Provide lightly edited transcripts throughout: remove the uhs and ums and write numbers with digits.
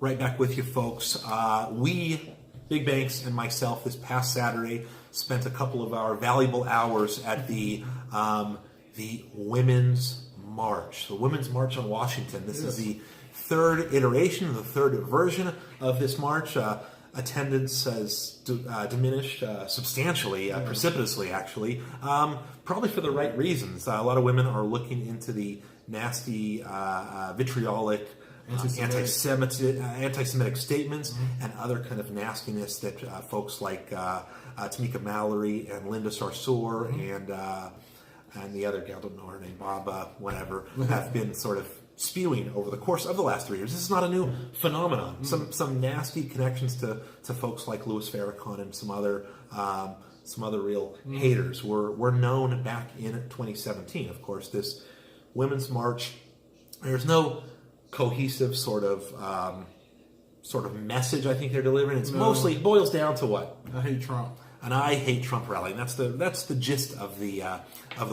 Right back with you, folks. We, Big Banks and myself, this past Saturday, spent a couple of our valuable hours at the Women's March. The Women's March on Washington. This is the third iteration, the third version of this march. Attendance has diminished substantially, precipitously, actually. Probably for the right reasons. A lot of women are looking into the nasty, vitriolic, anti-Semitic statements and other kind of nastiness that folks like Tamika Mallory and Linda Sarsour and the other gal, I don't know her name, Bob, whatever, have been sort of spewing over the course of the last 3 years. This is not a new phenomenon. Some nasty connections to folks like Louis Farrakhan and some other real haters were known back in 2017. Of course, this Women's March, there's no cohesive sort of message I think they're delivering. It's mostly boils down to what? I hate Trump. And I hate Trump rally. And that's the gist of the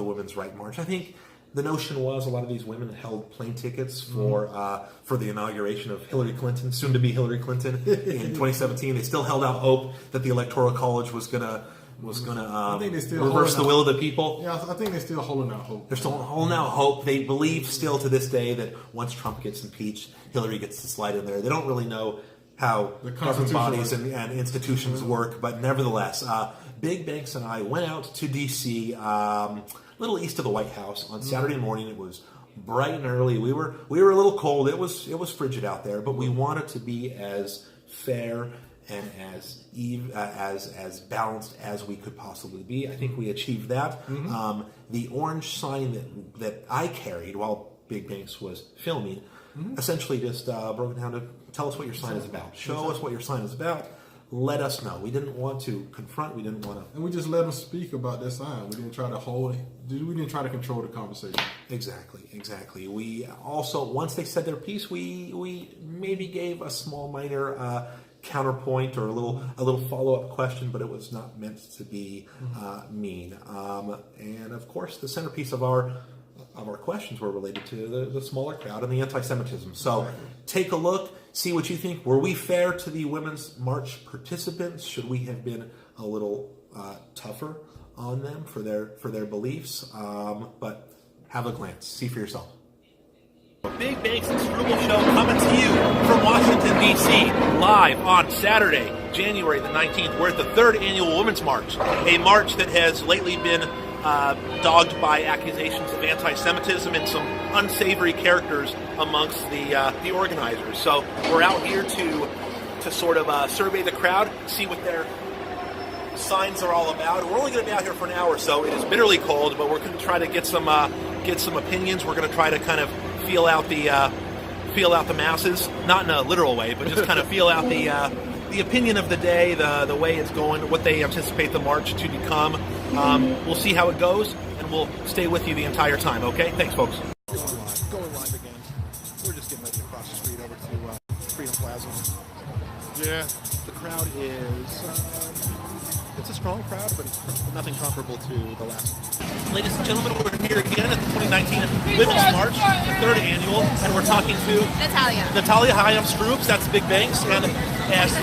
Women's Right March. I think the notion was a lot of these women held plane tickets for the inauguration of Hillary Clinton, soon to be Hillary Clinton, in 2017. They still held out hope that the Electoral College was gonna reverse the will of the people. Yeah, I think they're still holding out hope. They're still holding out hope. They believe still to this day that once Trump gets impeached, Hillary gets to slide in there. They don't really know how the government bodies and institutions work, but nevertheless, Big Banks and I went out to D.C., a little east of the White House on Saturday morning. It was bright and early. We were a little cold. It was frigid out there, but we wanted to be as fair and as balanced as we could possibly be. I think we achieved that. The orange sign that I carried while Big Banks was filming essentially just broke it down to tell us what your sign is about. Show us what your sign is about. Let us know. We didn't want to confront. We didn't want to. And we just let them speak about their sign. We didn't try to hold it. We didn't try to control the conversation. Exactly. We also, once they said their piece, we maybe gave a small minor counterpoint or a little follow-up question, but it was not meant to be mean. And of course, the centerpiece of our questions were related to the smaller crowd and the anti-Semitism. So take a look, see what you think. Were we fair to the Women's March participants? Should we have been a little tougher on them for their beliefs? But have a glance. See for yourself. Big Banks and Struble Show coming to you from Washington, D.C. live on Saturday, January the 19th. We're at the third annual Women's March, a march that has lately been dogged by accusations of anti-Semitism and some unsavory characters amongst the organizers. So we're out here to sort of survey the crowd, see what their signs are all about. We're only going to be out here for an hour or so. It is bitterly cold, but we're going to try to get some opinions. We're going to try to kind of feel out the masses, not in a literal way, but just kind of feel out the opinion of the day, the way it's going, what they anticipate the march to become. We'll see how it goes, and we'll stay with you the entire time, okay? Thanks, folks. Going live again. We're just getting ready to cross the street over to Freedom Plaza. Yeah. The crowd is... it's a strong crowd, but it's nothing comparable to the last. Ladies and gentlemen, we're here again at the 2019 Women's March, the third annual, and we're talking to Natalia. Hi, I'm Stroops. That's Big Banks, and as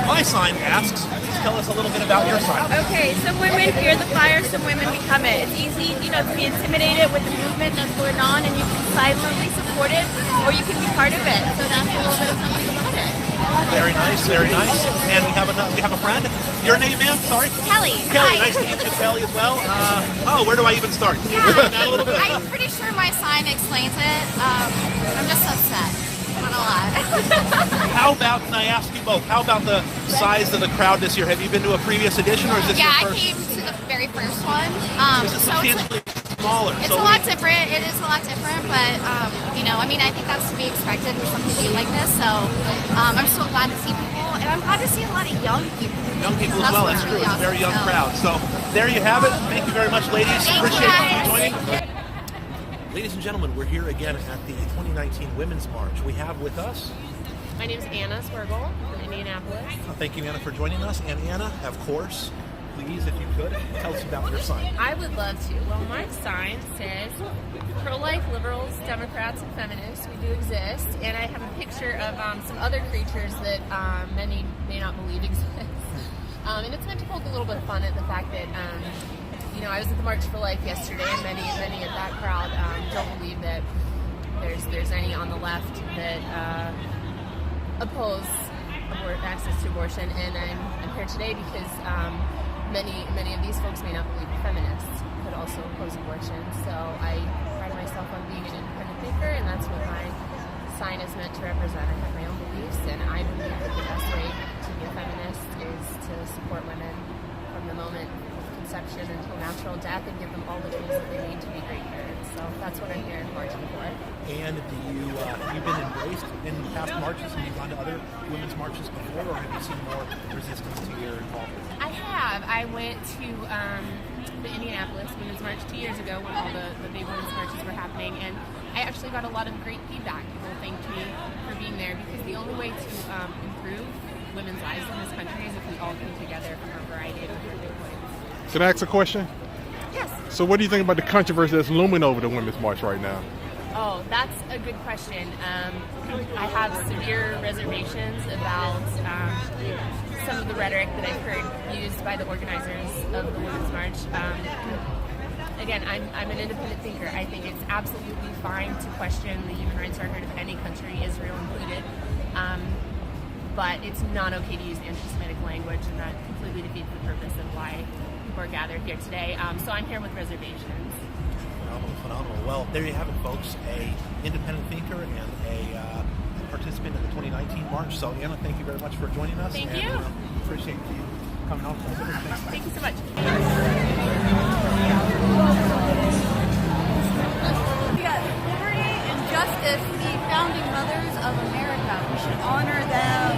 my sign asks, please tell us a little bit about your sign. Okay, some women fear the fire, some women become it. It's easy, to be intimidated with the movement that's going on, and you can silently support it, or you can be part of it. So that's a little bit of something about it. Very nice. And we have a friend. Your name, ma'am? Sorry? Kelly. Kelly, nice to meet you, Kelly, as well. Where do I even start? I'm pretty sure my sign explains it. I'm just upset. I'm not gonna lie. How about, and I ask you both, how about the size of the crowd this year? Have you been to a previous edition, or is this your first? Yeah, I came to the very first one. This is substantially smaller. It's a lot different. It is a lot different, but, I think that's to be expected with something like this. So I'm so glad to see people, and I'm glad to see a lot of young people. Young people as well, that's true. It's a very young crowd. So there you have it. Thank you very much, ladies. Appreciate you joining. Ladies and gentlemen, we're here again at the 2019 Women's March. We have with us... My name is Anna Swergel from Indianapolis. Thank you, Anna, for joining us. And Anna, of course, please, if you could, tell us about your sign. I would love to. Well, my sign says pro-life liberals, Democrats, and feminists, we do exist. And I have a picture of some other creatures that many may not believe exist. And it's meant to poke a little bit of fun at the fact that, I was at the March for Life yesterday, and many of that crowd don't believe that there's any on the left that oppose access to abortion. And I'm here today because many of these folks may not believe feminists could also oppose abortion. So I pride myself on being an independent thinker, and that's what my sign is meant to represent. I have my own beliefs, and I believe that the best way to be a feminist is to support women from the moment of conception until natural death and give them all the tools that they need to be great parents. So that's what I'm here marching for. And have you been embraced in past marches? Have you gone to other women's marches before, or have you seen more resistance to your involvement? I have. I went to the Indianapolis Women's March 2 years ago when all the big women's marches were happening, and I actually got a lot of great feedback. People thanked me for being there because the only way to improve women's lives in this country is if we all came together from a variety of different viewpoints. Can I ask a question? Yes. So what do you think about the controversy that's looming over the Women's March right now? Oh, that's a good question. I have severe reservations about some of the rhetoric that I've heard used by the organizers of the Women's March. Again, I'm an independent thinker. I think it's absolutely fine to question the human rights record of any country, Israel included. But it's not okay to use anti-Semitic language, and that completely defeats the purpose of why people are gathered here today. So I'm here with reservations. Phenomenal. Well, there you have it, folks. A independent thinker and a participant in the 2019 March. So, Anna, thank you very much for joining us. Thank and, you. Appreciate you coming on. Thanks. Thank you so much. We got liberty and justice, the founding mothers of America. We should honor them.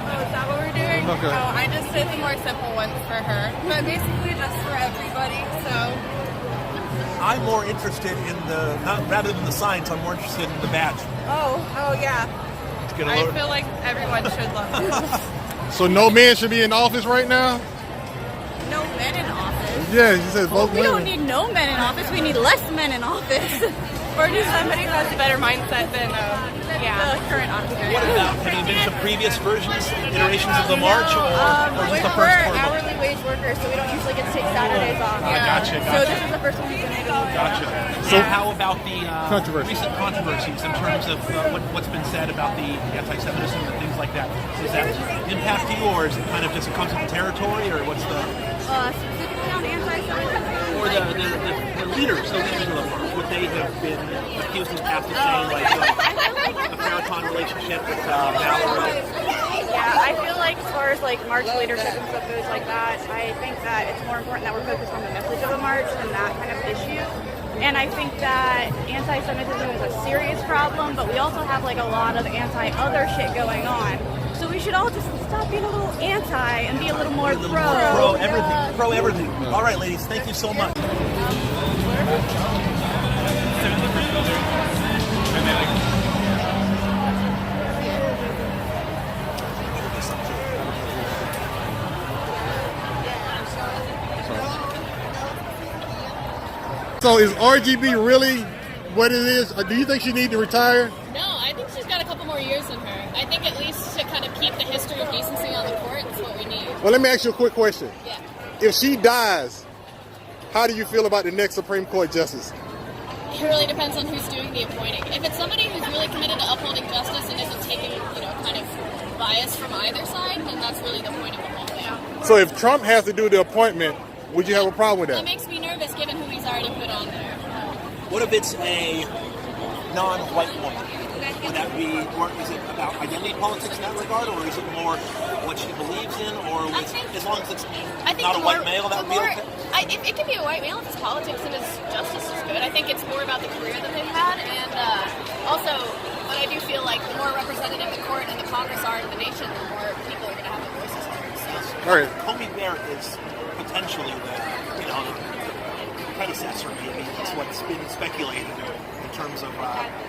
Oh, is that what we're doing? Okay. Oh, I just did the more simple ones for her. But basically just for everybody, so. I'm more interested in rather than the signs, I'm more interested in the badge. Oh yeah. I feel like everyone should love this. So no men should be in office right now? No men in office. Yeah, she said both We women. don't need no men in office. We need less men in office. Or just somebody who has a better mindset than the current occupant. What about, have you been to previous versions, iterations of the March, or just the We're first part? hourly wage workers, so we don't usually get to take Saturdays off. I gotcha. So this is the first one we've been able to do. Gotcha. So how about the Controversy. recent controversies in terms of what's been said about the anti-Semitism and things like that? Does that impact you, or is it kind of just it comes with the territory, or what's the... Specifically on anti-Semitism? Or the leaders of the March, would they have been accused in the past of saying, like, a marathon relationship with Valerie? Yeah, I feel like as far as like March leadership and stuff goes like that, I think that it's more important that we're focused on the message of the March than that kind of issue. And I think that anti-Semitism is a serious problem, but we also have like a lot of anti-other shit going on. So we should all just stop being a little anti and be a little more pro. Pro everything. All right, ladies, thank you so much. So is RGB really what it is? Or do you think she needs to retire? No, I think she's got a couple more years in her. I think at least to kind of keep the history of decency on the court is what we need. Well, let me ask you a quick question. Yeah. If she dies, how do you feel about the next Supreme Court justice? It really depends on who's doing the appointing. If it's somebody who's really committed to upholding justice and isn't taking, kind of bias from either side, then that's really the point of the whole thing. So if Trump has to do the appointment, would you have a problem with That that? makes me nervous given who he's already put on there. What if it's a non-white woman? Would that be, or is it about identity politics in that regard, or is it more what she believes in, or as long as it's not a white male, that would be okay? It can be a white male if it's politics and his justice is good. I think it's more about the career that they've had, and also, but I do feel like the more representative the court and the Congress are in the nation, the more people are going to have their voices heard. So. All right. Comey Barrett is potentially the predecessor, maybe. That's what's been speculated in terms of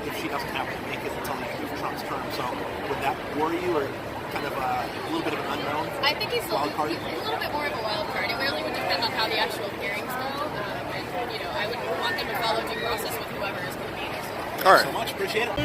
if she doesn't happen to make it until the end of Trump's term. So would that worry you, or kind of a little bit of an unknown? I think he's Wild card? he's a little bit more of a wild card. It really would depend on how the actual hearings go. And, you know, I would want them to follow due process with whoever is going to be there. All right. So much. Appreciate it.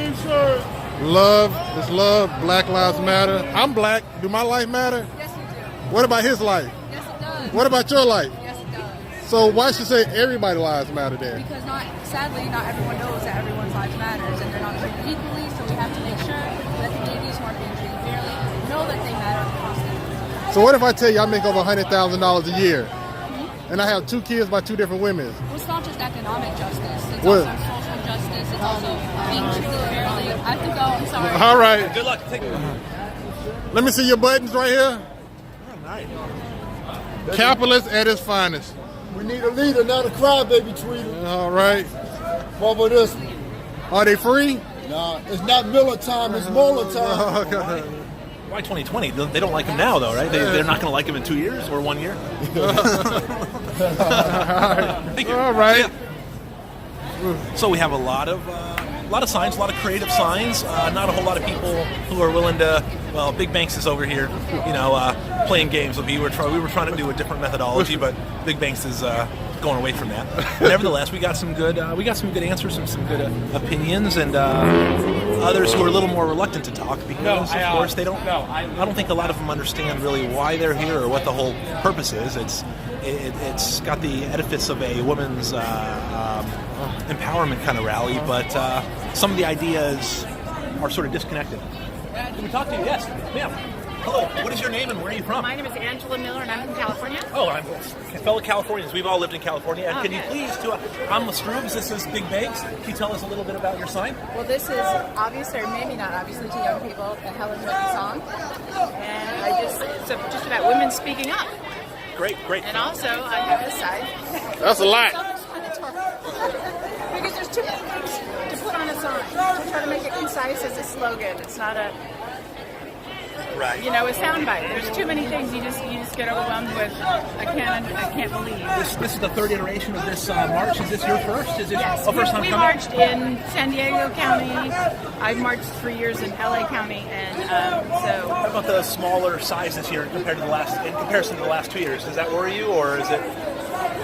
Love is love. Black lives matter. I'm black. Do my life matter? Yes, you do. What about his life? Yes, it does. What about your life? Yes, it does. So why should say everybody's lives matter there? Because sadly, not everyone knows that everyone's lives matters, and they're not treated equally. So we have to make sure that communities who are being treated fairly know that they matter across the So what if I tell you I make over $100,000 a year, and I have 2 kids by 2 different women? Well, it's not just economic justice. It's What? also social justice. It's also being treated fairly. I have to go. I'm sorry. All right. Good luck. Take care. Let me see your buttons right here. All right. Capitalist at its finest. We need a leader, not a crybaby, Tweety. All right. What about this one? Are they free? Nah, it's not Miller time, it's Mueller time. Why 2020? They don't like him now, though, right? They're not going to like him in 2 years or 1 year. All right. So we have a lot of signs, a lot of creative signs. Not a whole lot of people who are willing to. Well, Big Banks is over here, playing games. We were trying to do a different methodology, but Big Banks is going away from that. Nevertheless, we got some good answers and some good opinions, and others who are a little more reluctant to talk because, of course, they don't. I don't think a lot of them understand really why they're here or what the whole purpose is. It's got the edifice of a women's empowerment kind of rally, but some of the ideas are sort of disconnected. Can we talk to you? Yes, ma'am. Hello. What is your name and where are you from? My name is Angela Miller, and I'm from California. Oh, I'm fellow Californians. We've all lived in California. Can you please, I'm Lestrubes. This is Big Banks. Can you tell us a little bit about your sign? Well, this is obviously, or maybe not obviously, to young people, the Helen Mirren song. And it's just about women speaking up. Great. And also, I have this side. That's a lot. Because there's too many things to put on a sign. To try to make it concise as a slogan. It's not a... Right. A soundbite. There's too many things. You just get overwhelmed with. I can't believe. This is the third iteration of this march. Is this your first? Is it Yes. first time we coming? marched in San Diego County. I've marched for years in LA County, and so. How about the smaller size this year in comparison to the last 2 years? Does that worry you, or is it?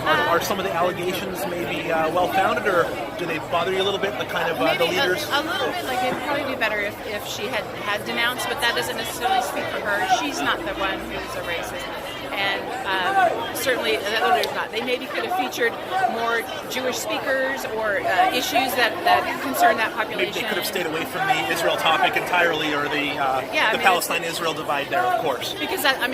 Are some of the allegations maybe well founded, or do they bother you a little bit? The kind of the leaders. A little bit. Like it'd probably be better if she had denounced, but that doesn't necessarily speak for her. She's not the one who's a racist. And certainly the others not. They maybe could have featured more Jewish speakers or issues that concern that population. Maybe they could have stayed away from the Israel topic entirely, or the Palestine-Israel divide there, of course. Because I've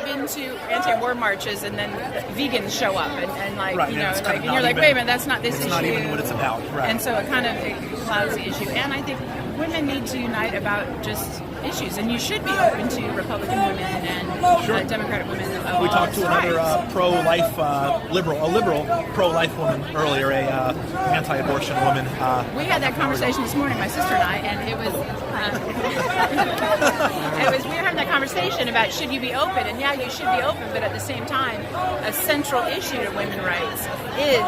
been to anti-war marches, and then vegans show up, and right, and you're like, wait a minute, that's not this issue. It's not even what it's about, right? And so it kind of clouds the issue. And I think women need to unite about just issues, and you should be open to Republican women and Democratic women. We talked to another pro-life liberal pro-life woman earlier, anti-abortion woman. We had that conversation this morning, my sister and I, and it was we were having that conversation about should you be open, and yeah, you should be open, but at the same time, a central issue to women's rights is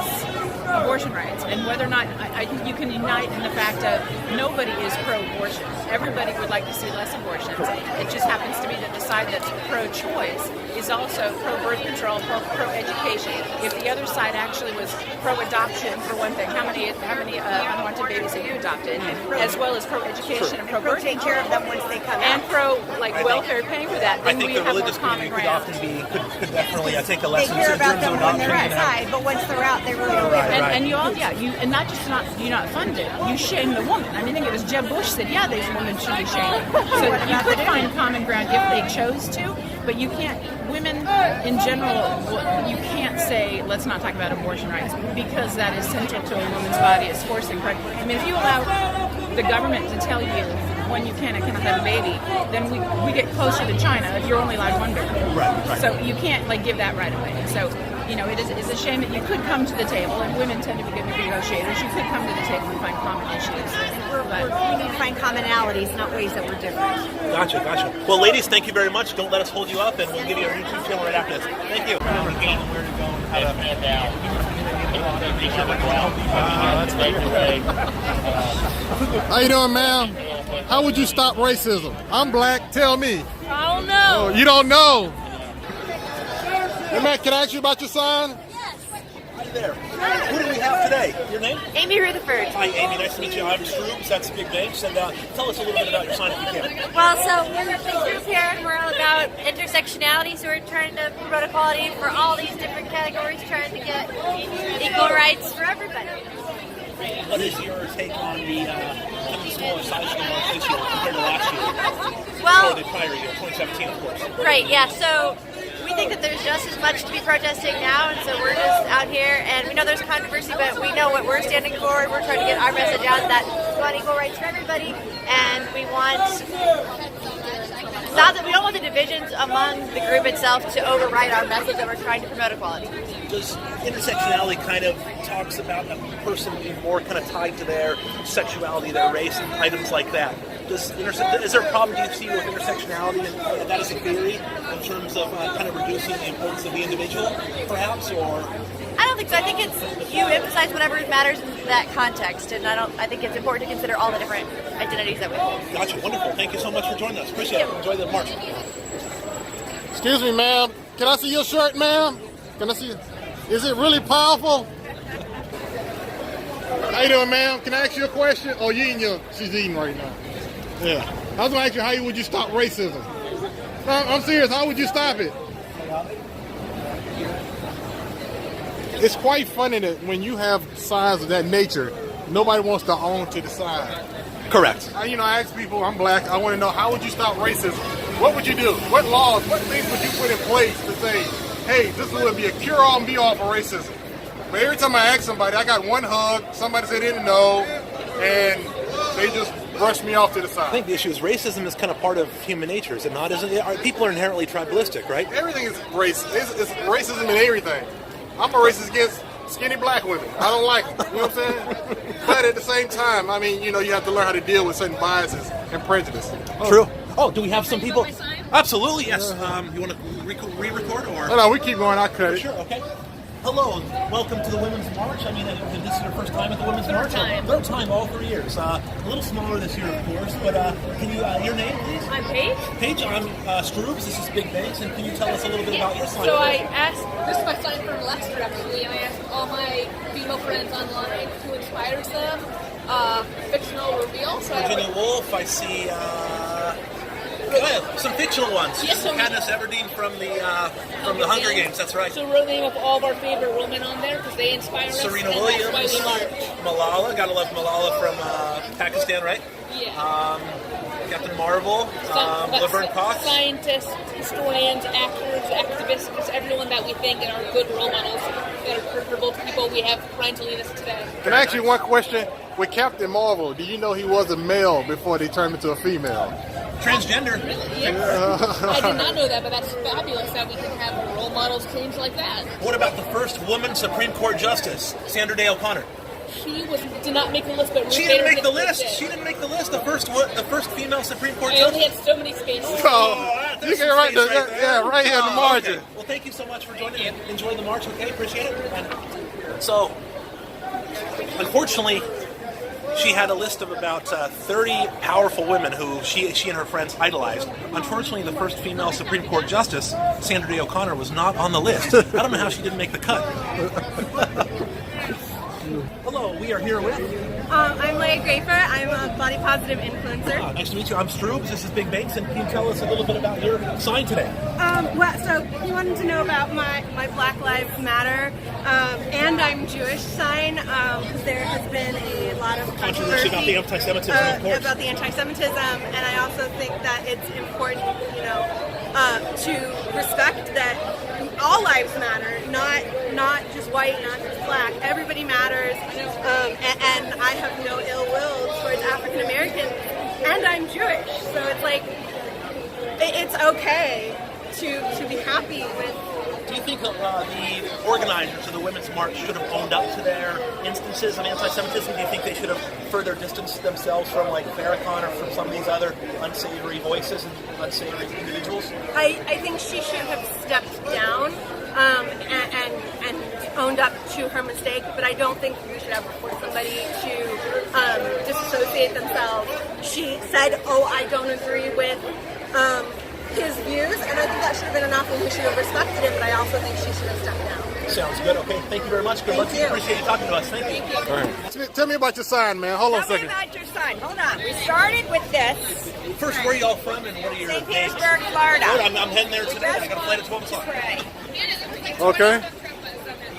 abortion rights, and whether or not I think you can unite in the fact of nobody is pro-abortion. Everybody would like to see less abortions. It just happens to be that the side that's pro-choice is also pro-birth control, pro-education. If the other side actually was pro-adoption, for one thing, how many unwanted babies have you adopted, as well as pro-education and pro-birth take care of them once they come and out. welfare paying for that, then we have more common ground. Could definitely take a lesson They care in about terms of them when adoption. they're outside, but once they're out, they really don't care. And you not just you not fund it, you shame the woman. I think it was Jeb Bush said, yeah, these women should be shamed. So you could find common ground if they chose to, but you can't. Women in general, you can't say let's not talk about abortion rights because that is central to a woman's body. It's forcing pregnancy. I mean, if you allow the government to tell you when you can and cannot have a baby, then we get closer to China. You're only allowed one baby. Right. So you can't give that right away. So it is a shame that you could come to the table, and women tend to be good negotiators. You could come to the table and find common issues. We need to find commonalities, not ways that we're different. Gotcha. Well, ladies, thank you very much. Don't let us hold you up, and we'll give you our YouTube channel right after this. Thank you. Where to go, how to man down. How you doing, ma'am? How would you stop racism? I'm black. Tell me. I don't know. Oh, you don't know. Hey, man, can I ask you about your sign? Hi there. Who do we have today? Your name? Amy Rutherford. Hi, Amy. Nice to meet you. I'm Stroobs. That's Big Banks. And tell us a little bit about your sign if you can. Well, so we're a big group here, and we're all about intersectionality, so we're trying to promote equality for all these different categories, trying to get equal rights for everybody. What is your take on the kind of smaller size of the march this year compared to last year? Well, or the prior year, 2017, of course. Right, yeah, so we think that there's just as much to be protesting now, and so we're just out here, and we know there's controversy, but we know what we're standing for, and we're trying to get our message out that we want equal rights for everybody, and we want, not that we don't want the divisions among the group itself to override our message that we're trying to promote equality. Does intersectionality kind of talks about a person being more kind of tied to their sexuality, their race, and items like that? Is there a problem do you see with intersectionality and that as a theory in terms of kind of reducing the importance of the individual, perhaps, or? I don't think so. I think it's you emphasize whatever matters in that context, and I think it's important to consider all the different identities that we hold. Gotcha. Wonderful. Thank you so much for joining us. Appreciate it. Enjoy the march. Excuse me, ma'am. Can I see your shirt, ma'am? Can I see it? Is it really powerful? How you doing, ma'am? Can I ask you a question? Oh, you eating she's eating right now. Yeah. I was going to ask you, how would you stop racism? No, I'm serious. How would you stop it? It's quite funny that when you have signs of that nature, nobody wants to own to the sign. Correct. I ask people, I'm black, I want to know, how would you stop racism? What would you do? What laws, what things would you put in place to say, hey, this would be a cure-all and be-all for racism? But every time I ask somebody, I got one hug, somebody said they didn't know, and they just brushed me off to the side. I think the issue is racism is kind of part of human nature, is it not? Isn't it? People are inherently tribalistic, right? Everything is race. It's racism in everything. I'm a racist against skinny black women. I don't like them. You know what I'm saying? But at the same time, you have to learn how to deal with certain biases and prejudice. True. Oh, do we have some people? Absolutely, yes. You want to re-record or? No, we keep going. I cut it. Sure. Okay. Hello, welcome to the Women's March. This is your first time at the Women's March? Third time, all 3 years. A little smaller this year, of course, but can you, your name, please? I'm Paige. Paige, I'm Stroobs. This is Big Banks, and can you tell us a little bit about your sign? So I asked, this is my sign from last year actually, and I asked all my female friends online who inspires them. Fictional reveal. So Virginia Woolf, I see some fictional ones. Yes, so Katniss Everdeen from the Hunger Games, that's right. So we're naming up all of our favorite women on there because they inspire us. Serena and Williams, that's why we march. Malala, gotta love Malala from Pakistan, right? Yeah. Captain Marvel, Laverne Cox. Scientists, historians, actors, activists, just everyone that we think are good role models that are preferable to people we have trying to lead us today. Can I ask you one question? With Captain Marvel, do you know he was a male before they turned him into a female? Transgender. Really? Yeah. I did not know that, but that's fabulous that we can have role models change like that. What about the first woman Supreme Court Justice, Sandra Day O'Connor? She did not make the list, but she didn't make the list. She didn't make the list. The first female Supreme Court I Justice. only had so many spaces. You can right here in the margin. Okay. Well, thank you so much for joining. Enjoy the march. Okay, appreciate it. And so, unfortunately, she had a list of about 30 powerful women who she and her friends idolized. Unfortunately, the first female Supreme Court Justice, Sandra Day O'Connor, was not on the list. I don't know how she didn't make the cut. Hello, we are here with... I'm Leia Grafer. I'm a body positive influencer. Nice to meet you. I'm Stroobs. This is Big Banks, and can you tell us a little bit about your sign today? So you wanted to know about my Black Lives Matter and I'm Jewish sign, because there has been a lot of controversy about the anti-Semitism, of course. About the anti-Semitism, and I also think that it's important, to respect that all lives matter, not just white, not just black. Everybody matters, and I have no ill will towards African Americans, and I'm Jewish, so it's like it's okay to be happy with. Do you think the organizers of the Women's March should have owned up to their instances of anti-Semitism? Do you think they should have further distanced themselves from, like, Farrakhan or from some of these other unsavory voices and unsavory individuals? I think she should have stepped down and owned up to her mistake, but I don't think we should ever force somebody to disassociate themselves. She said, "Oh, I don't agree with his views," and I think that should have been enough, and we should have respected it. But I also think she should have stepped down. Sounds good. Okay, thank you very much. Good luck to you. Appreciate you talking to us. Thank you. All right. Tell me about your sign, man. Hold on a second. About your son. Hold on. We started with this. First, where are you all from, and what are your St. names? Petersburg, Florida. Good. I'm heading there today. I got a flight at 12 o'clock. Okay.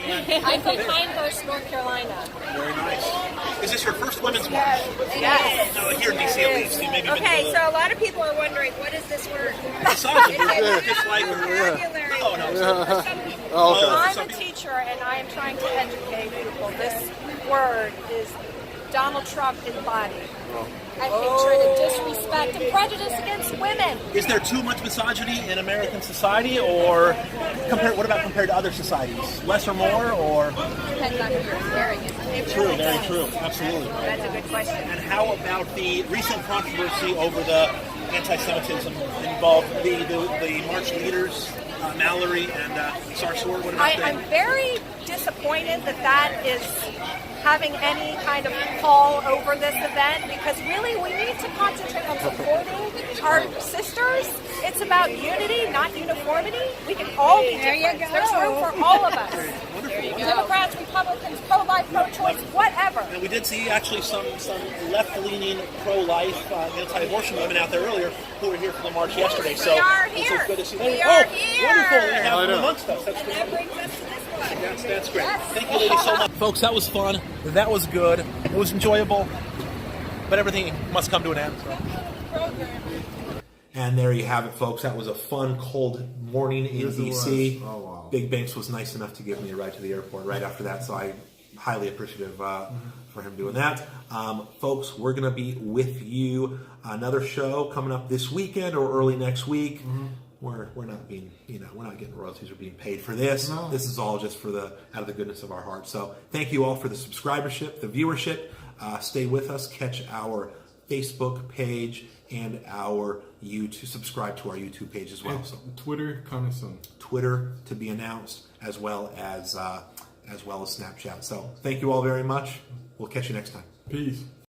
I'm from Pinehurst, North Carolina. Very nice. Is this your first women's march? Yes. No, here in DC at least. You maybe Okay, been so a lot of people are wondering, what is this word? misogyny. Yeah. Just like Vocabulary. no, no. Oh, okay. I'm a teacher and I am trying to educate people. This word is Donald Trump embodied. I hatred and disrespect and prejudice against women. Is there too much misogyny in American society, or what about compared to other societies? Less or more, or? Depends on who you're comparing it to. True, very true. Absolutely. That's a good question. And how about the recent controversy over the anti-Semitism involved the march leaders, Mallory and Sarsour? What about I'm very disappointed that is having any kind of call over this event, because really we need to concentrate on supporting our sisters. It's about unity, not uniformity. We can all be different. There's room for all of us. Democrats, Republicans, pro-life, pro-choice, whatever. And we did see actually some left-leaning pro-life, anti-abortion women out there earlier who were here for the march yesterday. So We are this here. is good to see. We oh, are here. Wonderful! We have I them know. amongst us. That's And great. that brings us to this one. That's great. Thank you, ladies, so much. Folks, that was fun. That was good. It was enjoyable. But everything must come to an end. So. And there you have it, folks. That was a fun, cold morning in Yes, it DC. was. Oh, wow. Big Banks was nice enough to give me a ride to the airport right after that, so I'm highly appreciative for him doing that. Folks, we're going to be with you. Another show coming up this weekend or early next week. We're not being, we're not getting royalties or being paid for this. No. This is all just out of the goodness of our hearts. So thank you all for the subscribership, the viewership. Stay with us. Catch our Facebook page and our YouTube. Subscribe to our YouTube page as well. So Twitter coming soon. Twitter to be announced, as well as Snapchat. So thank you all very much. We'll catch you next time. Peace.